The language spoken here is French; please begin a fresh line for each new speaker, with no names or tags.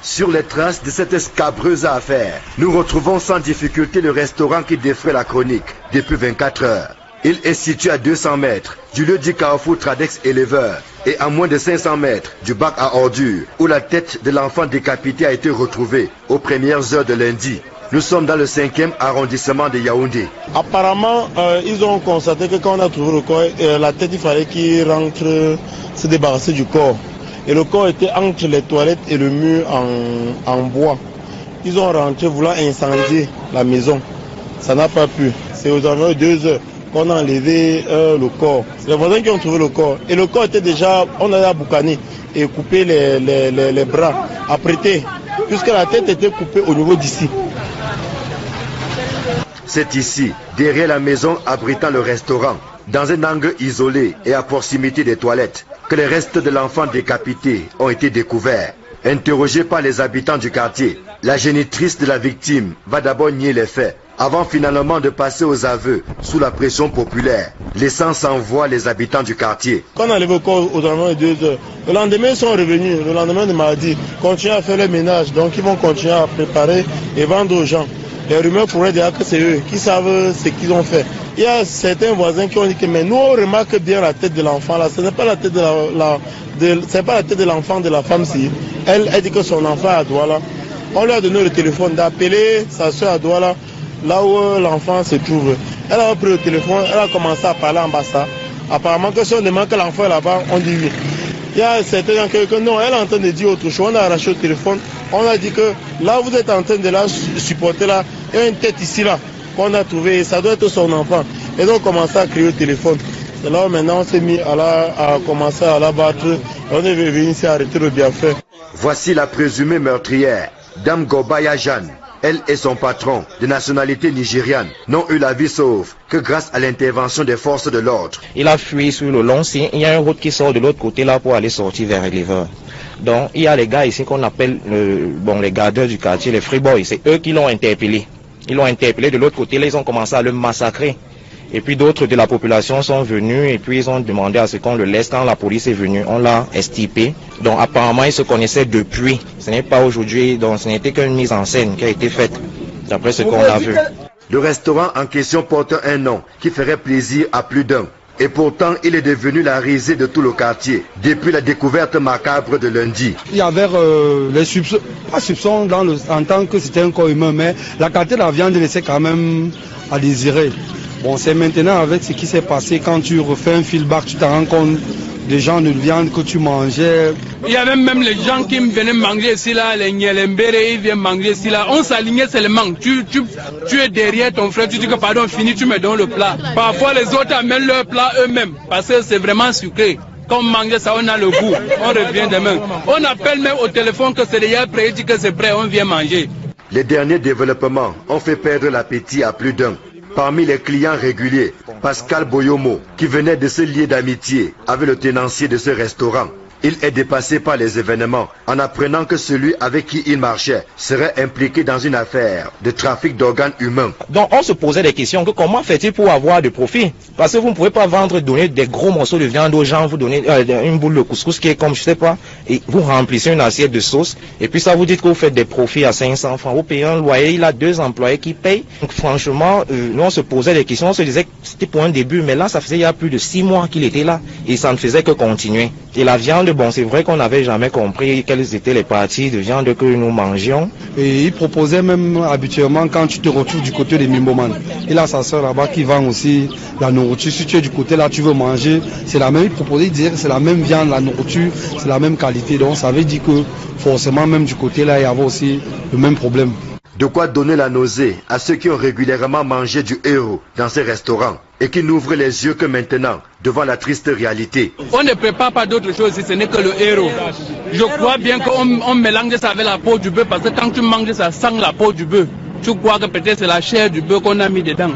Sur les traces de cette scabreuse affaire, nous retrouvons sans difficulté le restaurant qui défraie la chronique depuis 24 heures. Il est situé à 200 mètres du lieu du carrefour Tradex éleveur et à moins de 500 mètres du bac à ordures où la tête de l'enfant décapité a été retrouvée aux premières heures de lundi. Nous sommes dans le 5e arrondissement de Yaoundé.
Apparemment, ils ont constaté que quand on a trouvé le corps, la tête, il fallait qu'il rentre se débarrasser du corps. Et le corps était entre les toilettes et le mur en bois. Ils ont rentré voulant incendier la maison. Ça n'a pas pu. C'est aux environs de 2 heures qu'on a enlevé le corps. C'est les voisins qui ont trouvé le corps. Et le corps était déjà, on a boucané et coupé les bras, apprêté, puisque la tête était coupée au niveau d'ici.
C'est ici, derrière la maison abritant le restaurant, dans un angle isolé et à proximité des toilettes, que les restes de l'enfant décapité ont été découverts. Interrogée par les habitants du quartier, la génitrice de la victime va d'abord nier les faits, avant finalement de passer aux aveux sous la pression populaire, laissant sans voix les habitants du quartier.
Quand on a levé le corps aux environs de 2 heures, le lendemain ils sont revenus, le lendemain de mardi, continuent à faire le ménage, donc ils vont continuer à préparer et vendre aux gens. Les rumeurs pourraient dire que c'est eux qui savent ce qu'ils ont fait. Il y a certains voisins qui ont dit que mais nous on remarque bien la tête de l'enfant là, ce n'est pas la tête c'est pas la tête de l'enfant de la femme si. Elle dit que son enfant est à Douala. On lui a donné le téléphone d'appeler sa soeur à Douala, là où l'enfant se trouve. Elle a pris le téléphone, elle a commencé à parler en bassa. Apparemment que si on demande que l'enfant est là-bas, on dit oui. Il y a certains gens que non, elle est en train de dire autre chose. On a arraché le téléphone, on a dit que là vous êtes en train de la supporter là, il y a une tête ici là qu'on a trouvé, ça doit être son enfant. Et donc on a commencé à crier au téléphone. C'est là où maintenant on s'est mis à commencer à la battre. On est venu ici arrêter le bienfait.
Voici la présumée meurtrière, Dame Gobaya Jeanne. Elle et son patron, de nationalité nigériane, n'ont eu la vie sauve que grâce à l'intervention des forces de l'ordre.
Il a fui sur le long signe. Il y a une route qui sort de l'autre côté là pour aller sortir vers l'éleveur. Donc il y a les gars ici qu'on appelle les gardeurs du quartier, les free boys. C'est eux qui l'ont interpellé. Ils l'ont interpellé de l'autre côté, là ils ont commencé à le massacrer. Et puis d'autres de la population sont venus et puis ils ont demandé à ce qu'on le laisse. Quand la police est venue, on l'a extirpé. Donc apparemment ils se connaissaient depuis. Ce n'est pas aujourd'hui, donc ce n'était qu'une mise en scène qui a été faite, d'après ce qu'on a vu.
Le restaurant en question porte un nom qui ferait plaisir à plus d'un. Et pourtant, il est devenu la risée de tout le quartier, depuis la découverte macabre de lundi.
Il y avait les soupçons, pas soupçons en tant que c'était un corps humain, mais la qualité de la viande laissait quand même à désirer. Bon, c'est maintenant avec ce qui s'est passé, quand tu refais un feedback, tu te rends compte des gens de viande que tu mangeais.
Il y avait même les gens qui venaient manger ici là, les Nyelembere, ils viennent manger ici là. On s'alignait seulement. Tu es derrière ton frère, tu dis que pardon, fini, tu me donnes le plat. Parfois les autres amènent leur plat eux-mêmes, parce que c'est vraiment sucré. Quand on mange ça, on a le goût, on revient demain. On appelle même au téléphone que c'est déjà prêt, il dit que c'est prêt, on vient manger.
Les derniers développements ont fait perdre l'appétit à plus d'un. Parmi les clients réguliers, Pascal Boyomo, qui venait de se lier d'amitié avec le tenancier de ce restaurant. Il est dépassé par les événements en apprenant que celui avec qui il marchait serait impliqué dans une affaire de trafic d'organes humains.
Donc on se posait des questions, que comment fait-il pour avoir de profit? Parce que vous ne pouvez pas donner des gros morceaux de viande aux gens, vous donnez une boule de couscous qui est comme je sais pas, et vous remplissez une assiette de sauce, et puis ça vous dites que vous faites des profits à 500 francs, vous payez un loyer, il a 2 employés qui payent. Donc franchement, nous on se posait des questions, on se disait que c'était pour un début, mais là ça faisait il y a plus de 6 mois qu'il était là, et ça ne faisait que continuer. Et la viande, bon, c'est vrai qu'on n'avait jamais compris quelles étaient les parties de viande que nous mangions.
Et il proposait même habituellement quand tu te retrouves du côté de Mimboman. Il a sa soeur là-bas qui vend aussi la nourriture. Si tu es du côté là, tu veux manger, c'est la même. Il proposait, il disait que c'est la même viande, la nourriture, c'est la même qualité. Donc ça veut dire que forcément même du côté là, il y avait aussi le même problème.
De quoi donner la nausée à ceux qui ont régulièrement mangé du héros dans ces restaurants et qui n'ouvrent les yeux que maintenant devant la triste réalité.
On ne prépare pas d'autre chose si ce n'est que le héros. Je crois bien qu'on mélange ça avec la peau du bœuf parce que quand tu manges ça sent la peau du bœuf. Tu crois que peut-être c'est la chair du bœuf qu'on a mis dedans.